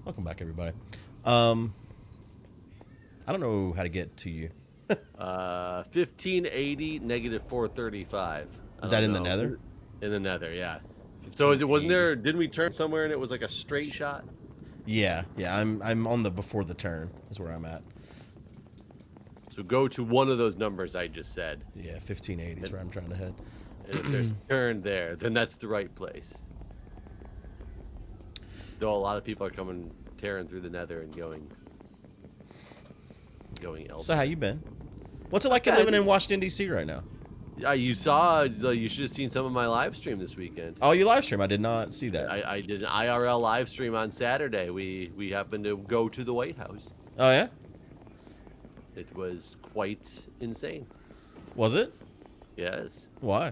Welcome back, everybody. I don't know how to get to you. 1580 negative 435. I Is that don't in the know. Nether? In the Nether, yeah. So wasn't 1580. there? Didn't we turn somewhere and it was like a straight shot? Yeah. I'm on the before the turn is where I'm at. So go to one of those numbers I just said, Yeah, 1580 is where I'm trying to head. and if there's a turn there, then that's the right place. Though a lot of people are coming tearing through the Nether and going elsewhere. So how you been? What's it like living in Washington D.C. right now? You saw. You should have seen some of my live stream this weekend. Oh, you live stream? I did not see that. I did an IRL live stream on Saturday. We happened to go to the White House. Oh yeah. It was quite insane. Was it? Yes. Why?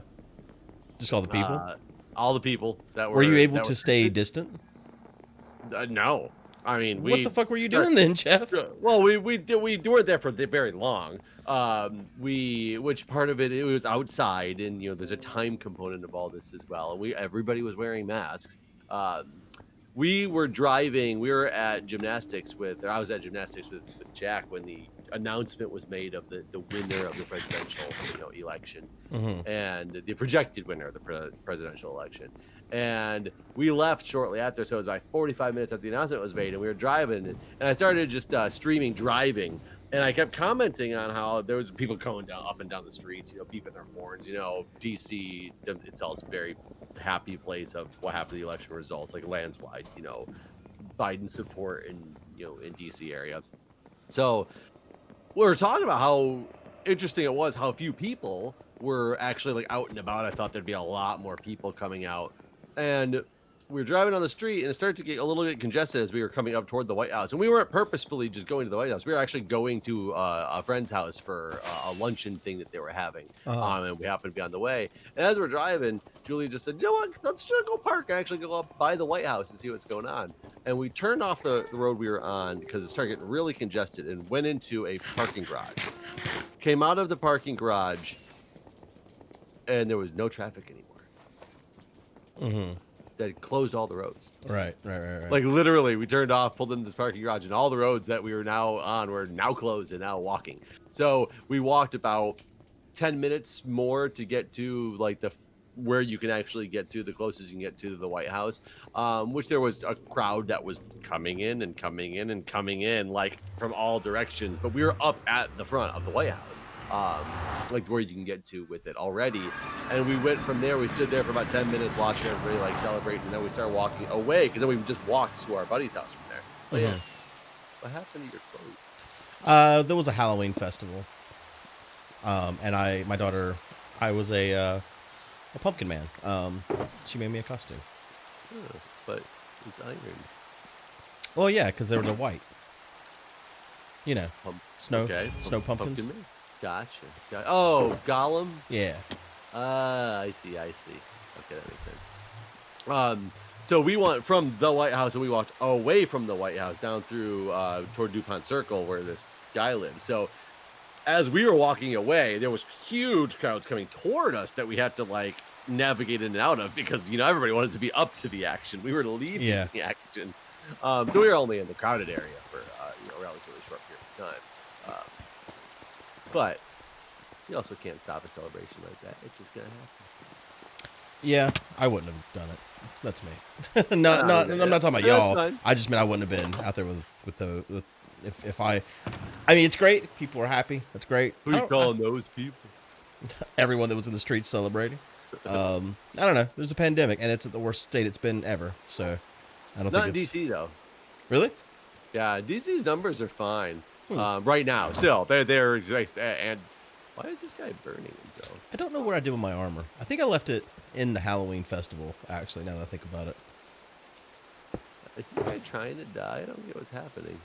Just all the people. All the people that were. Were you able to stay distant? No. I mean, what the fuck were you doing then, Jeff? Well, we weren't there for very long. Which part of it was outside, and there's a time component of all this as well. And everybody was wearing masks. We were driving. We were at gymnastics I was at gymnastics with Jack when the announcement was made of the winner of the presidential election, and the projected winner of the presidential election. And we left shortly after, so it was like 45 minutes after the announcement was made, and we were driving, and I started just streaming driving, and I kept commenting on how there was people going up and down the streets, beeping their horns. DC itself is a very happy place of what happened to the election results, like landslide, Biden support in DC area. So we were talking about how interesting it was how few people were actually like out and about. I thought there'd be a lot more people coming out. And we were driving on the street, and it started to get a little bit congested as we were coming up toward the White House. And we weren't purposefully just going to the White House. We were actually going to a friend's house for a luncheon thing that they were having. And we happened to be on the way. And as we're driving, Julie just said, "You know what? Let's just go park and actually go up by the White House and see what's going on." And we turned off the road we were on because it started getting really congested and went into a parking garage. Came out of the parking garage, and there was no traffic anymore. That closed all the roads. Right. Like literally, we turned off, pulled into this parking garage, and all the roads that we were now on were now closed and now walking. So we walked about 10 minutes more to get to like where you can actually get to, the closest you can get to the White House, which there was a crowd that was coming in and coming in and coming in like from all directions. But we were up at the front of the White House. Like where you can get to with it already, and we went from there. We stood there for about 10 minutes watching everybody like celebrate, and then we started walking away because then we just walked to our buddy's house from there. But yeah, what happened to your clothes? There was a Halloween festival, and my daughter, I was a pumpkin man. She made me a costume. Oh, but it's iron. Well, yeah, because they were the white. Snow pumpkins. Pumpkin man. Gotcha. Oh, Gollum? Yeah. I see. Okay, that makes sense. So we went from the White House, and we walked away from the White House down through toward DuPont Circle where this guy lives. So as we were walking away, there was huge crowds coming toward us that we had to like navigate in and out of because everybody wanted to be up to the action. We were leaving the action. So we were only in the crowded area for a relatively short period of time. But you also can't stop a celebration like that. It's just gonna happen. Yeah, I wouldn't have done it. That's me. I'm not talking about y'all. I just meant I wouldn't have been out there with if I mean, it's great. People are happy. That's great. Who are you calling those people? Everyone that was in the streets celebrating. I don't know. There's a pandemic, and it's at the worst state it's been ever. So I don't think it's... Not in DC though. Really? Yeah, DC's numbers are fine. Right now, still they're and why is this guy burning himself? I don't know what I did with my armor. I think I left it in the Halloween festival. Actually, now that I think about it, is this guy trying to die? I don't get what's happening.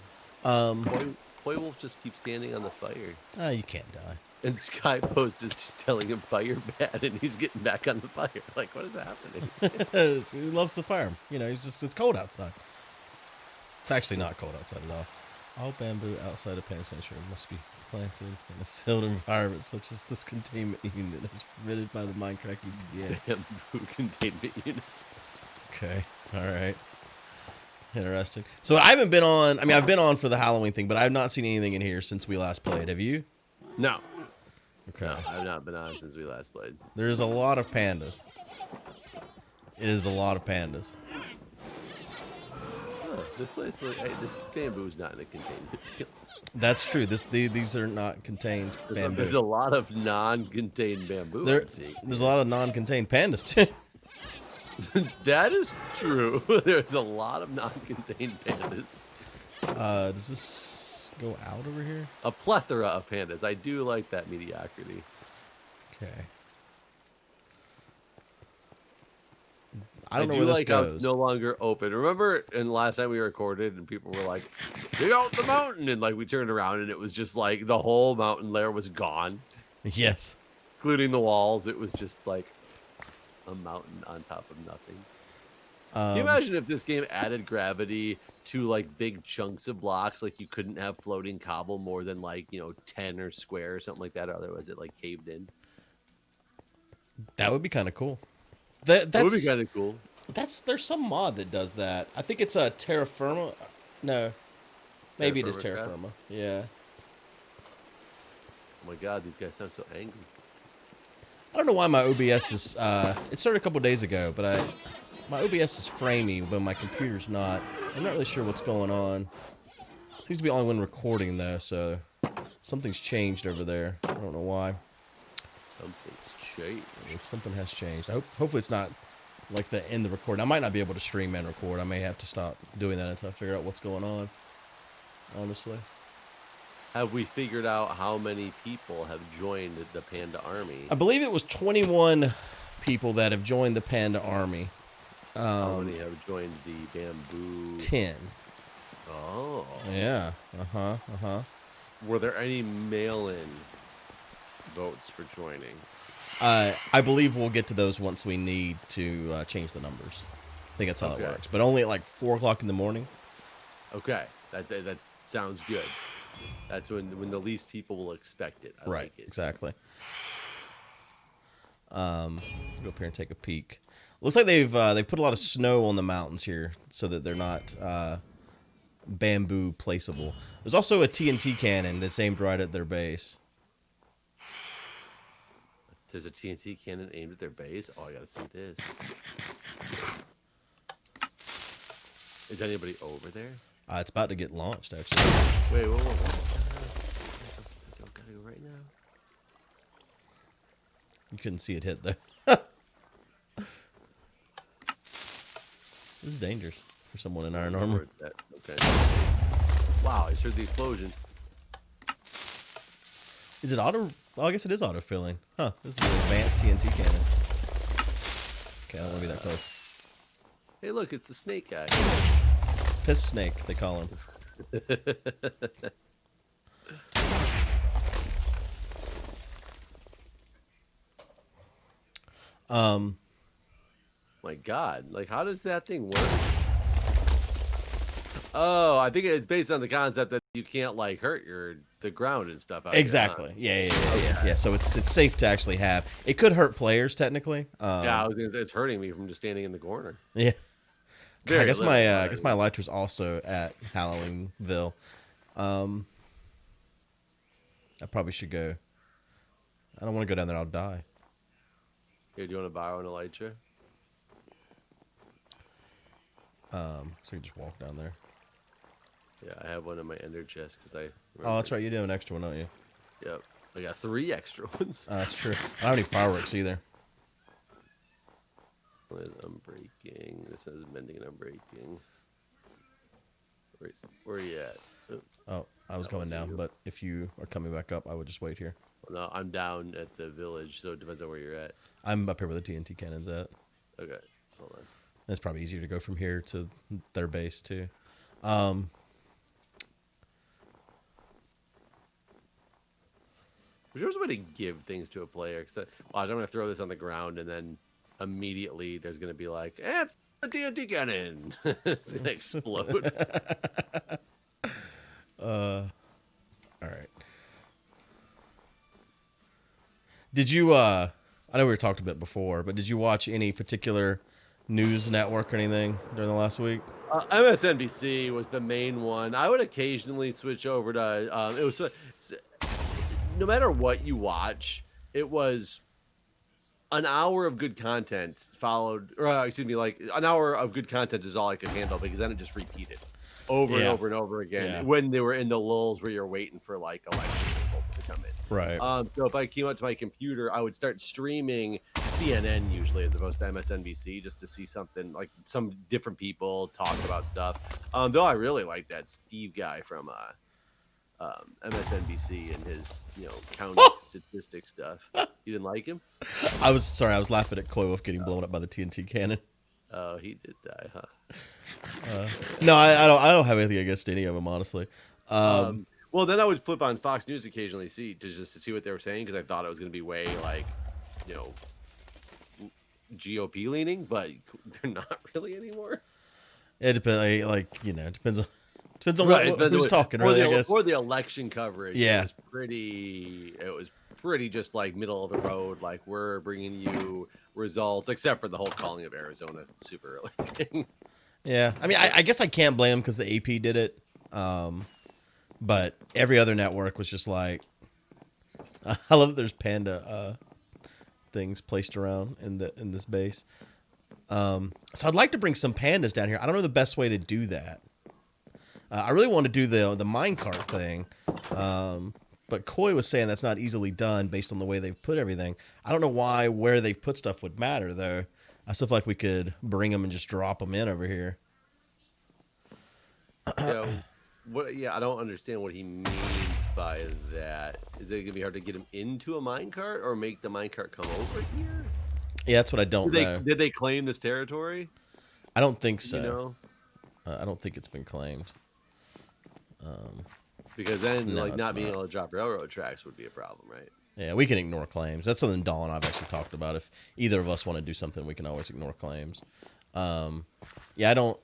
Koi Wolf just keeps standing on the fire. You can't die. And Skypost is just telling him fire bad, and he's getting back on the fire. Like, what is happening? He loves the fire. It's cold outside. It's actually not cold outside at all. All bamboo outside of penitentiary must be planted in a sealed environment such as this containment unit as permitted by the Mindcrack EPA. Bamboo containment units. Okay, all right. Interesting. So I haven't been on. I mean, I've been on for the Halloween thing, but I've not seen anything in here since we last played. Have you? No. Okay. No, I've not been on since we last played. There's a lot of pandas. It is a lot of pandas. Huh, this place, this bamboo's not in a containment field. That's true. These are not contained bamboo. There's a lot of non-contained bamboo. There's a lot of non-contained pandas too. That is true. There's a lot of non-contained pandas. Does this go out over here? A plethora of pandas. I do like that mediocrity. Okay. I don't know do where this like goes. how it's no longer open. Remember, and last time we recorded, and people were like, "Dig out the mountain," and like we turned around, and it was just like the whole mountain layer was gone, Yes. including the walls. It was just like a mountain on top of nothing. Can you imagine if this game added gravity to like big chunks of blocks? Like you couldn't have floating cobble more than like 10 or square or something like that. Otherwise, it like caved in. That would be kind of cool. That would be kind of cool. There's some mod that does that. I think it's a terra firma. No, maybe it is terra firma. Yeah. Oh my god, these guys sound so angry. I don't know why my OBS is. It started a couple days ago, but my OBS is framey, but my computer's not. I'm not really sure what's going on. Seems to be only when recording though, so something's changed over there. I don't know why. Something's changed. Something has changed. Hopefully it's not like the end of recording. I might not be able to stream and record. I may have to stop doing that until I figure out what's going on. Honestly. Have we figured out how many people have joined the Panda Army? I believe it was 21 people that have joined the Panda Army. How many have joined the Bamboo? 10. Oh. Yeah. Were there any mail-in votes for joining? I believe we'll get to those once we need to change the numbers. I think that's how it works. But only at like 4 o'clock in the morning. Okay. That sounds good. That's when the least people will expect it. I like it. Exactly. Go up here and take a peek. Looks like they've put a lot of snow on the mountains here so that they're not bamboo placeable. There's also a TNT cannon that's aimed right at their base. There's a TNT cannon aimed at their base? Oh, I gotta see this. Is anybody over there? It's about to get launched, actually. Wait, whoa. I gotta go right now. You couldn't see it hit, though. This is dangerous for someone in iron armor. Okay. Wow, I heard the explosion. Is it auto? Well, I guess it is auto-filling. Huh, this is an advanced TNT cannon. Okay, I don't want to be that close. Hey, look, it's the snake guy. Piss snake, they call him. My God, like, how does that thing work? Oh, I think it's based on the concept that you can't like hurt the ground and stuff. Exactly. Yeah. So it's safe to actually have. It could hurt players technically. Yeah, it's hurting me from just standing in the corner. Yeah. I guess my Elytra's Elytra's also at Halloweenville. I probably should go. I don't want to go down there. I'll die. Here, do you want to borrow an Elytra? So you can just walk down there. Yeah, I have one in my ender chest because I. Oh, that's right. You do have an extra one, don't you? Yep. I got 3 extra ones. That's true. I don't have any fireworks either. Unbreaking. This says mending and unbreaking. Where are you at? Oh, I was going down, but if you are coming back up, I would just wait here. Well, no, I'm down at the village, so it depends on where you're at. I'm up here where the TNT cannon's at. Okay, hold on. It's probably easier to go from here to their base, too. There's a way to give things to a player. Cause I'm going to throw this on the ground, and then immediately there's going to be like, it's the TNT cannon. It's going to explode. All right. Did you, I know we talked a bit before, but did you watch any particular news network or anything during the last week? MSNBC was the main one. I would occasionally switch over to it was s- no matter what you watch, it was an hour of good content followed, or excuse me, like an hour of good content is all I could handle because then it just repeated over and Yeah, over and over again yeah, when they were in the lulls where you're waiting for like election results to come in. right. So if I came out to my computer, I would start streaming CNN usually as opposed to MSNBC just to see something like some different people talk about stuff. Though I really like that Steve guy from MSNBC and his county statistic stuff. You didn't like him? I was sorry. I was laughing at Koi Wolf getting blown up by the TNT cannon. Oh, he did die, huh? No, I don't. I don't have anything against any of them, honestly. Well, then I would flip on Fox News occasionally, just to see what they were saying because I thought it was going to be way like, you know, GOP leaning, but they're not really anymore. It depends. It depends on Right, it depends who's on talking, really. I guess. for the election coverage. Yeah. It was pretty just like middle of the road. Like we're bringing you results, except for the whole calling of Arizona super early thing. Yeah. I mean, I guess I can't blame them because the AP did it. But every other network was just like, I love that there's Panda things placed around in this base. So I'd like to bring some pandas down here. I don't know the best way to do that. I really want to do the minecart thing, but Koi was saying that's not easily done based on the way they've put everything. I don't know where they've put stuff would matter though. I still feel like we could bring them and just drop them in over here. Yeah, Yeah, I don't understand what he means by that. Is it gonna be hard to get him into a minecart or make the minecart come over here? Yeah, that's what I don't know. Did they claim this territory? I don't think so. You know, I don't think it's been claimed. because then No, like it's not being not. able to drop railroad tracks would be a problem, right? Yeah, we can ignore claims. That's something Dahl and I've actually talked about. If either of us want to do something, we can always ignore claims. Yeah, I don't.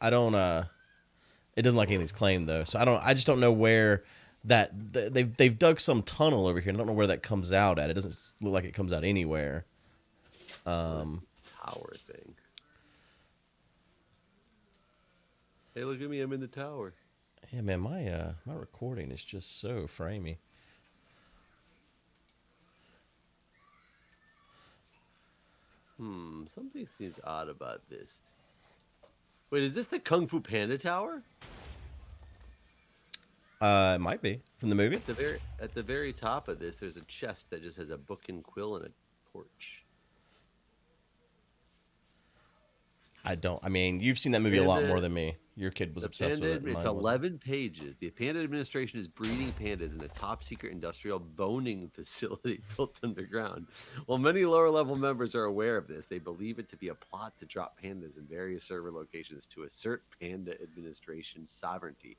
It doesn't like anything's claimed though, so I don't. I just don't know where they've dug some tunnel over here. And I don't know where that comes out at. It doesn't look like it comes out anywhere. What is this tower thing? Hey, look at me! I'm in the tower. Yeah, man, my recording is just so framey. Something seems odd about this. Wait, is this the Kung Fu Panda Tower? It might be from the movie. At the very top of this, there's a chest that just has a book and quill and a torch. I don't. I mean, you've seen that movie a lot more Panda, than me. Your kid was the obsessed with Panda, it. And it's mine wasn't. 11 pages. The Panda administration is breeding pandas in a top secret industrial boning facility built underground. While many lower level members are aware of this, they believe it to be a plot to drop pandas in various server locations to assert Panda administration sovereignty.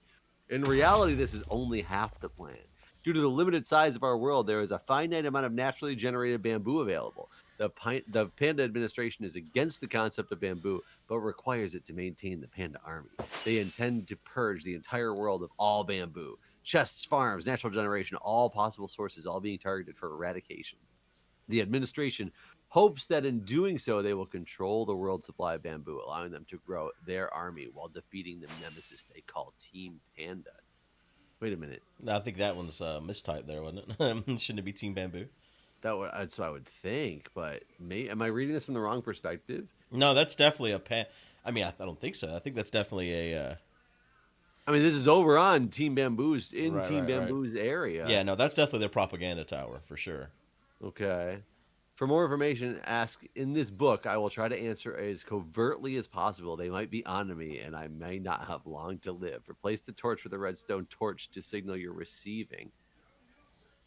In reality, this is only half the plan. Due to the limited size of our world, there is a finite amount of naturally generated bamboo available. The Panda administration is against the concept of bamboo, but requires it to maintain the Panda army. They intend to purge the entire world of all bamboo. Chests, farms, natural generation, all possible sources, all being targeted for eradication. The administration hopes that in doing so, they will control the world supply of bamboo, allowing them to grow their army while defeating the nemesis they call Team Panda. Wait a minute. No, I think that one's mistyped there, wasn't it? Shouldn't it be Team Bamboo? That's what I would think, but am I reading this from the wrong perspective? No, that's definitely a pan. I mean, I don't think so. I think that's definitely a. I mean, this is over on Team Bamboo's Team Right. Bamboo's area. Yeah, no, that's definitely their propaganda tower for sure. Okay. For more information, ask in this book. I will try to answer as covertly as possible. They might be onto me, and I may not have long to live. Replace the torch with a redstone torch to signal you're receiving.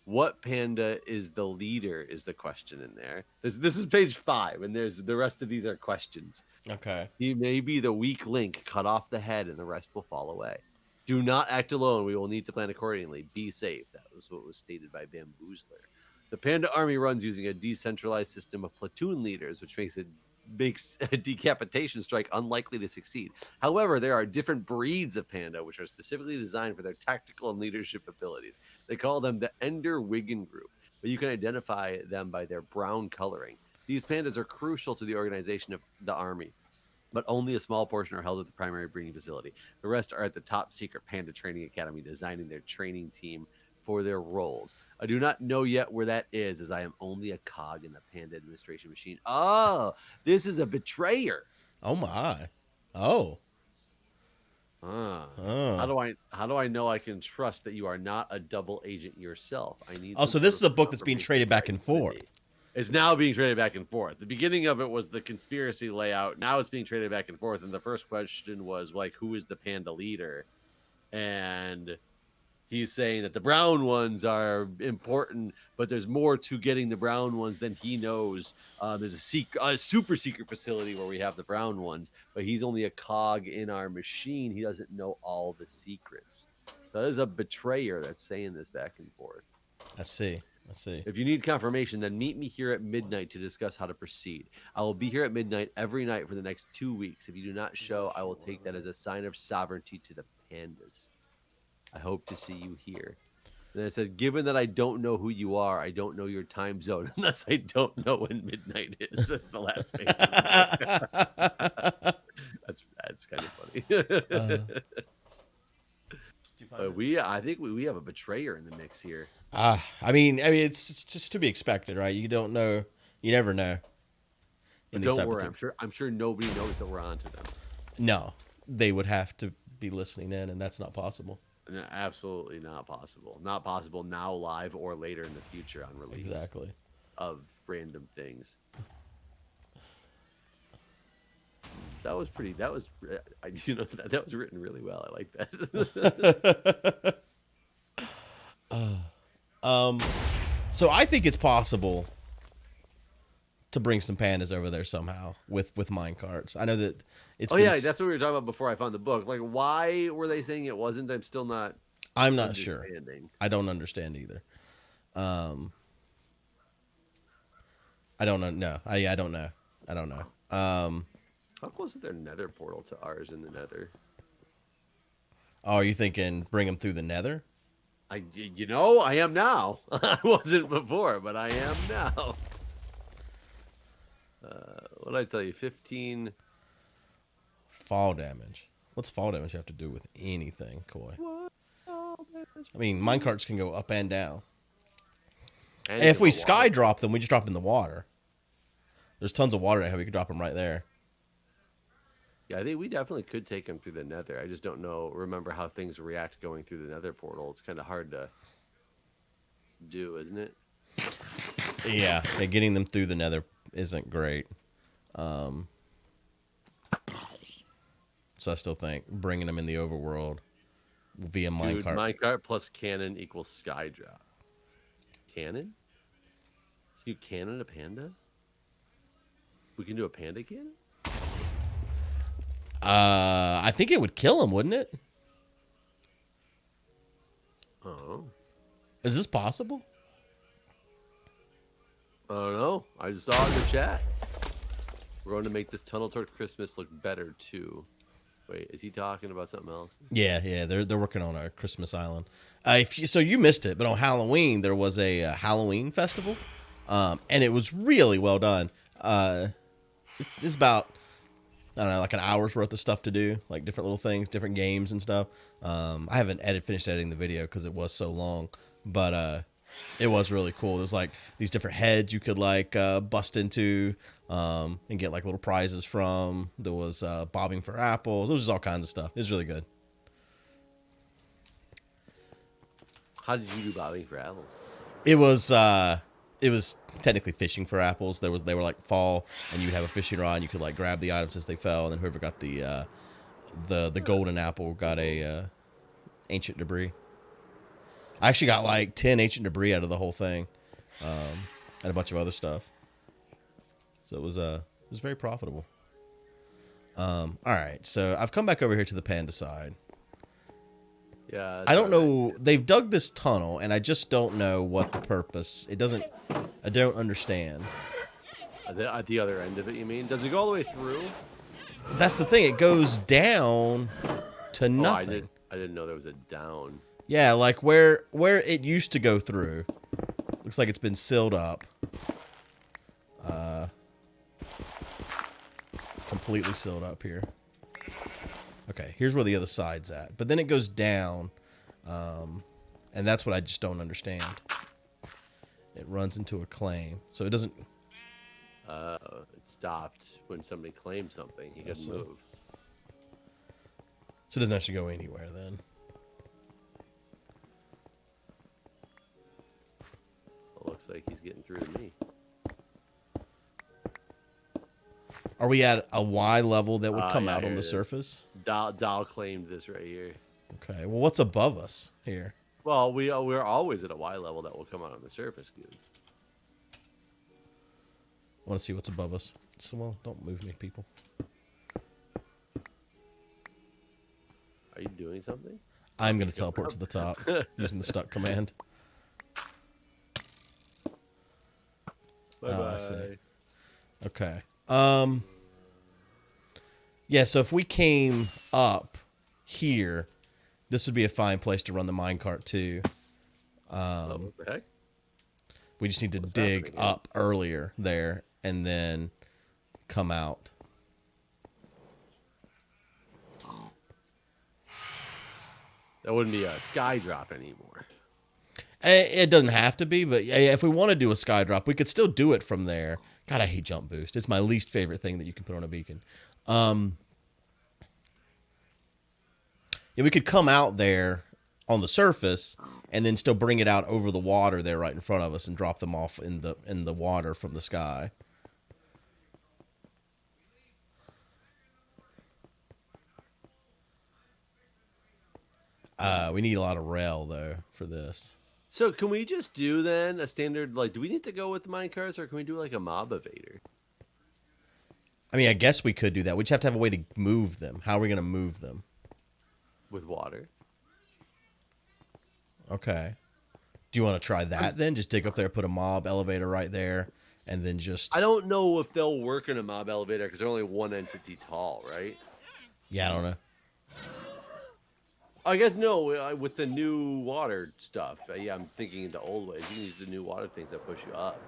What panda is the leader? Is the question in there? This is page 5, and there's the rest of these are questions. Okay. He may be the weak link, cut off the head, and the rest will fall away. Do not act alone. We will need to plan accordingly. Be safe. That was what was stated by Bamboozler. The Panda Army runs using a decentralized system of platoon leaders, which makes a decapitation strike unlikely to succeed. However, there are different breeds of panda which are specifically designed for their tactical and leadership abilities. They call them the Ender Wigan group, but you can identify them by their brown coloring. These pandas are crucial to the organization of the army. but only a small portion are held at the primary breeding facility. The rest are at the top secret Panda Training Academy, designing their training team for their roles. I do not know yet where that is, as I am only a cog in the Panda administration machine. Oh, this is a betrayer. Oh my. Oh. Ah. Oh. How do I know I can trust that you are not a double agent yourself? I need Oh, some so sort this is of a book that's being confirmation traded of your back and identity. forth. It's now being traded back and forth. The beginning of it was the conspiracy layout. Now it's being traded back and forth. And the first question was like, who is the Panda leader? And he's saying that the brown ones are important, but there's more to getting the brown ones than he knows. There's a super secret facility where we have the brown ones, but he's only a cog in our machine. He doesn't know all the secrets. So there's a betrayer that's saying this back and forth. I see. If you need confirmation, then meet me here at midnight to discuss how to proceed. I will be here at midnight every night for the next 2 weeks. If you do not show, I will take that as a sign of sovereignty to the pandas. I hope to see you here. And it said, given that I don't know who you are, I don't know your time zone unless I don't know when midnight is. That's the last page. That's kind of funny. I think we have a betrayer in the mix here. I mean, it's just to be expected, right? You don't know, you never know. But don't worry, I'm sure nobody knows that we're onto them. No, they would have to be listening in, and that's not possible. No, absolutely not possible. Not possible now, live, or later in the future on release. Exactly. Of random things. That was pretty. That was, that was written really well. I like that. So I think it's possible to bring some pandas over there somehow with minecarts. I know that it's. Oh yeah, that's what we were talking about before I found the book. Like, why were they saying it wasn't? I'm still not. I'm not sure. I don't understand either. I don't know. No, I don't know. I don't know. How close is their Nether portal to ours in the Nether? Oh, are you thinking bring them through the Nether? I am now. I wasn't before, but I am now. What did I tell you? 15 fall damage. What's fall damage have to do with anything, Coy? I mean, minecarts can go up and down. And if we sky drop them, we just drop them in the water. There's tons of water in here. We could drop them right there. Yeah, I think we definitely could take them through the Nether. I just don't remember how things react going through the Nether portal. It's kind of hard to do, isn't it? Yeah, getting them through the Nether isn't great. So I still think bringing them in the overworld via minecart. Minecart plus cannon equals sky drop. Cannon? Can you cannon a panda? We can do a panda cannon? I think it would kill him, wouldn't it? Oh. Is this possible? I don't know. I just saw it in the chat. We're going to make this tunnel toward Christmas look better too. Wait, is he talking about something else? Yeah. They're working on a Christmas island. So you missed it, but on Halloween there was a Halloween festival, and it was really well done. It's about, I don't know, like an hour's worth of stuff to do, like different little things, different games and stuff. I haven't finished editing the video because it was so long, but it was really cool. There's like these different heads you could like bust into and get like little prizes from. There was bobbing for apples. There was just all kinds of stuff. It was really good. How did you do bobbing for apples? It was technically fishing for apples. They were like fall, and you'd have a fishing rod, and you could like grab the items as they fell, and then whoever got the golden apple got a ancient debris. I actually got like 10 ancient debris out of the whole thing, and a bunch of other stuff. So it was very profitable. All right, so I've come back over here to the panda side. Yeah. I don't know. Right. They've dug this tunnel, and I just don't know what the purpose. I don't understand. At the other end of it, you mean? Does it go all the way through? That's the thing. It goes down to nothing. I didn't know there was a down. Yeah, like where it used to go through. Looks like it's been sealed up. completely sealed up here. Okay, here's where the other side's at. But then it goes down, and that's what I just don't understand. It runs into a claim. So it doesn't... It stopped when somebody claimed something. He couldn't move. So it doesn't actually go anywhere then. Well, looks like he's getting through to me. Are we at a Y level that would come out on the it surface? Dow claimed this right here. Okay, well, what's above us here? Well, we're always at a Y level that will come out on the surface, dude. I want to see what's above us. So, well, don't move me, people. Are you doing something? I'm going to teleport to the top using the stuck command. Bye-bye. I see. Okay. Yeah, so if we came up here, this would be a fine place to run the minecart too. What the heck? We just need to dig up earlier there and then come out. That wouldn't be a sky drop anymore. It doesn't have to be, but if we want to do a sky drop, we could still do it from there. God, I hate jump boost. It's my least favorite thing that you can put on a beacon. Yeah, we could come out there on the surface and then still bring it out over the water there right in front of us and drop them off in the water from the sky. We need a lot of rail though for this. So can we just do then a standard, like, do we need to go with the minecarts or can we do like a mob evader? I mean, I guess we could do that. We just have to have a way to move them. How are we going to move them? With water. Okay. Do you want to try that then? Just dig up there, put a mob elevator right there, and then just... I don't know if they'll work in a mob elevator because they're only one entity tall, right? Yeah, I don't know. I guess no, with the new water stuff. Yeah, I'm thinking the old ways. You can use the new water things that push you up.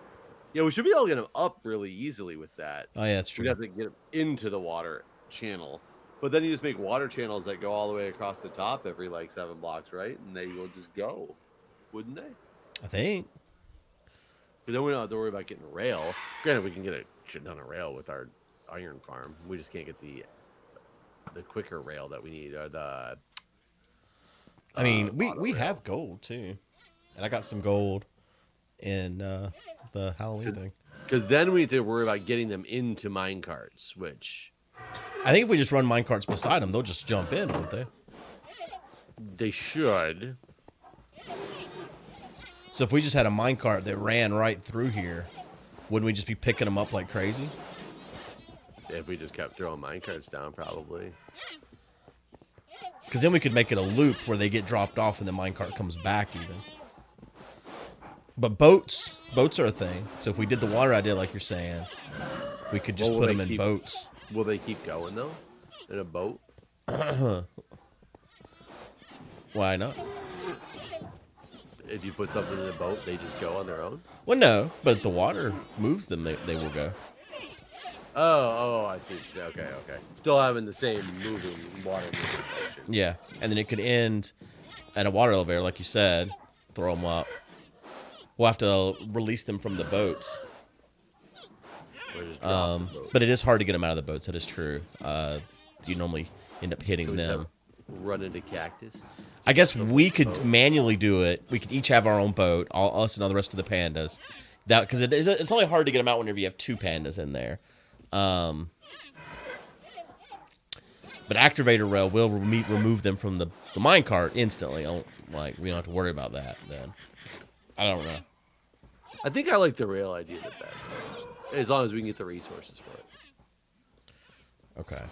Yeah, we should be able to get them up really easily with that. Oh, yeah, that's true. We'd have to get them into the water channel. But then you just make water channels that go all the way across the top every, like, 7 blocks, right? And they will just go. Wouldn't they? I think. Because then we don't have to worry about getting rail. Granted, we can get a shit ton of rail with our iron farm. We just can't get the quicker rail that we need. Or the... I mean, we have gold, too. And I got some gold in the Halloween thing. Because then we need to worry about getting them into minecarts, which... I think if we just run minecarts beside them, they'll just jump in, won't they? They should. So if we just had a minecart that ran right through here, wouldn't we just be picking them up like crazy? If we just kept throwing minecarts down, probably. Because then we could make it a loop where they get dropped off and the minecart comes back even. But boats are a thing. So if we did the water idea like you're saying, we could just put them in boats. Will they keep going, though? In a boat? Why not? If you put something in a boat, they just go on their own? Well, no. But if the water moves them, they will go. Oh, I see. Okay. Still having the same moving water moving motion. Yeah. And then it could end at a water elevator, like you said. Throw them up. We'll have to release them from the boats. But it is hard to get them out of the boats. That is true. You normally end up hitting them. Run into cactus. I guess we could manually do it. We could each have our own boat, us and all the rest of the pandas. That because it's only hard to get them out whenever you have 2 pandas in there. But activator rail will remove them from the minecart instantly. Like we don't have to worry about that then. I don't know. I think I like the rail idea the best. As long as we can get the resources for it. Okay.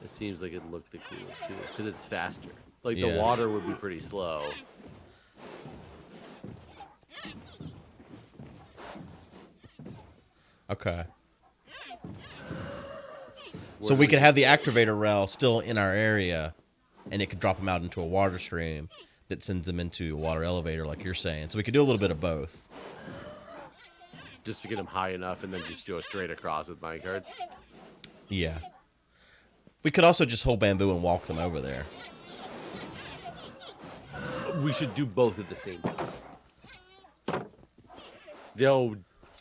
It seems like it'd look the coolest too, because it's faster. Like the water would be pretty slow. Okay. So we could have the activator rail still in our area, and it could drop them out into a water stream that sends them into a water elevator, like you're saying. So we could do a little bit of both. just to get them high enough, and then just go straight across with minecarts. Yeah. We could also just hold bamboo and walk them over there. We should do both at the same time.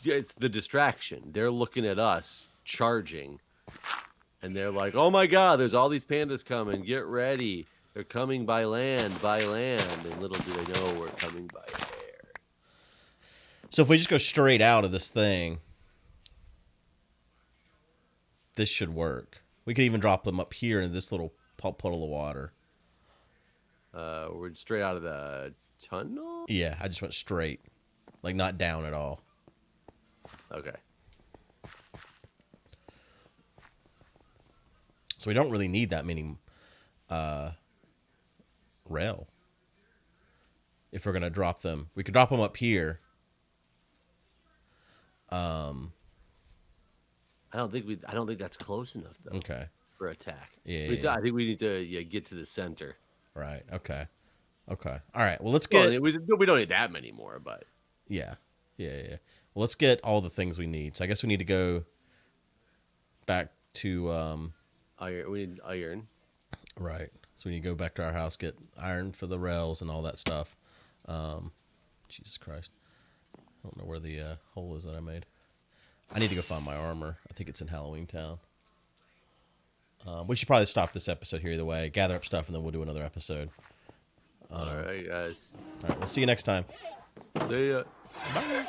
It's the distraction. They're looking at us charging, and they're like, "Oh my God, there's all these pandas coming! Get ready! They're coming by land, And little do they know we're coming by air. So if we just go straight out of this thing, this should work. We could even drop them up here in this little puddle of water. We're straight out of the tunnel? Yeah, I just went straight. Like, not down at all. Okay. So we don't really need that many rail. If we're going to drop them. We could drop them up here. I don't think that's close enough, though. Okay. For attack. Yeah. I think we need to get to the center. Right. Okay. All right. Well, let's get... Well, we don't need that many more, but... Yeah. Well, let's get all the things we need. So I guess we need to go back to... Iron. We need iron. Right. So we need to go back to our house, get iron for the rails and all that stuff. Jesus Christ. I don't know where the hole is that I made. I need to go find my armor. I think it's in Halloween Town. We should probably stop this episode here either way. Gather up stuff, and then we'll do another episode. All right, guys. All right, we'll see you next time. See ya. Bye.